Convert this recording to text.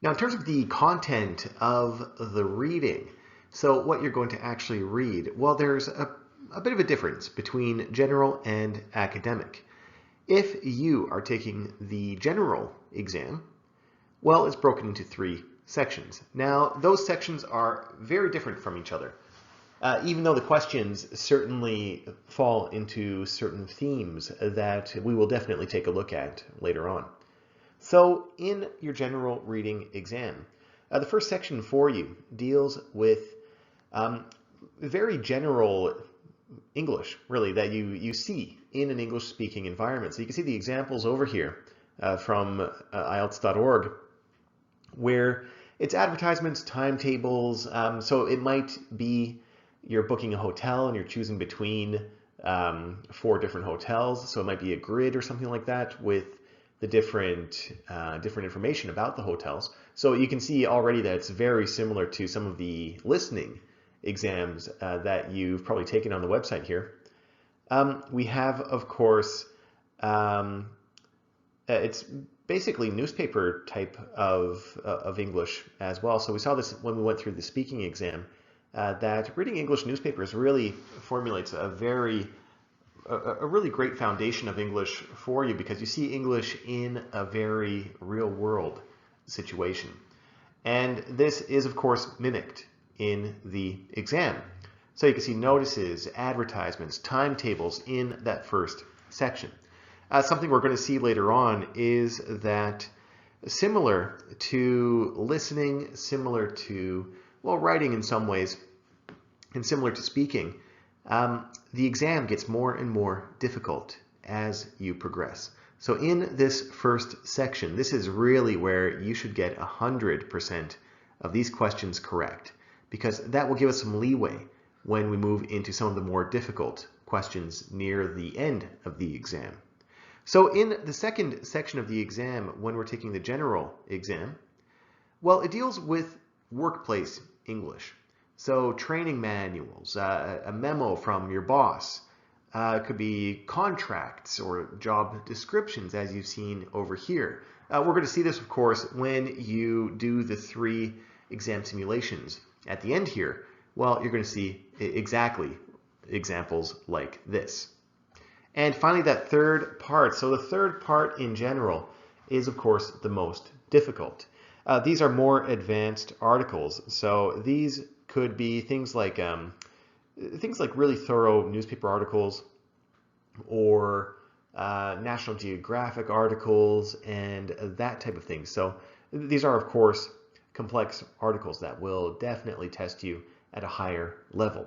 Now, in terms of the content of the reading, so what you're going to actually read, well, there's a bit of a difference between general and academic. If you are taking the general exam, well, it's broken into 3 sections. Now, those sections are very different from each other. Even though the questions certainly fall into certain themes that we will definitely take a look at later on. So in your general reading exam, the first section for you deals with very general English, really, that you see in an English-speaking environment. So you can see the examples over here from IELTS.org, where it's advertisements, timetables. So it might be you're booking a hotel and you're choosing between 4 different hotels. So it might be a grid or something like that with the different information about the hotels. So you can see already that it's very similar to some of the listening exams that you've probably taken on the website here. We have, of course, it's basically newspaper type of English as well. So we saw this when we went through the speaking exam, that reading English newspapers really formulates a really great foundation of English for you, because you see English in a very real world situation. And this is, of course, mimicked in the exam. So you can see notices, advertisements, timetables in that first section. Something we're going to see later on is that similar to listening, similar to, well, writing in some ways, and similar to speaking, the exam gets more and more difficult as you progress. So in this first section, this is really where you should get 100% of these questions correct, because that will give us some leeway when we move into some of the more difficult questions near the end of the exam. So in the second section of the exam, when we're taking the general exam, well, it deals with workplace English. So training manuals, a memo from your boss, could be contracts or job descriptions, as you've seen over here. We're going to see this, of course, when you do the 3 exam simulations at the end here. Well, you're going to see exactly examples like this. And finally, that third part. So the third part in general is, of course, the most difficult. These are more advanced articles. So these could be things like really thorough newspaper articles, or National Geographic articles, and that type of thing. So these are, of course, complex articles that will definitely test you at a higher level.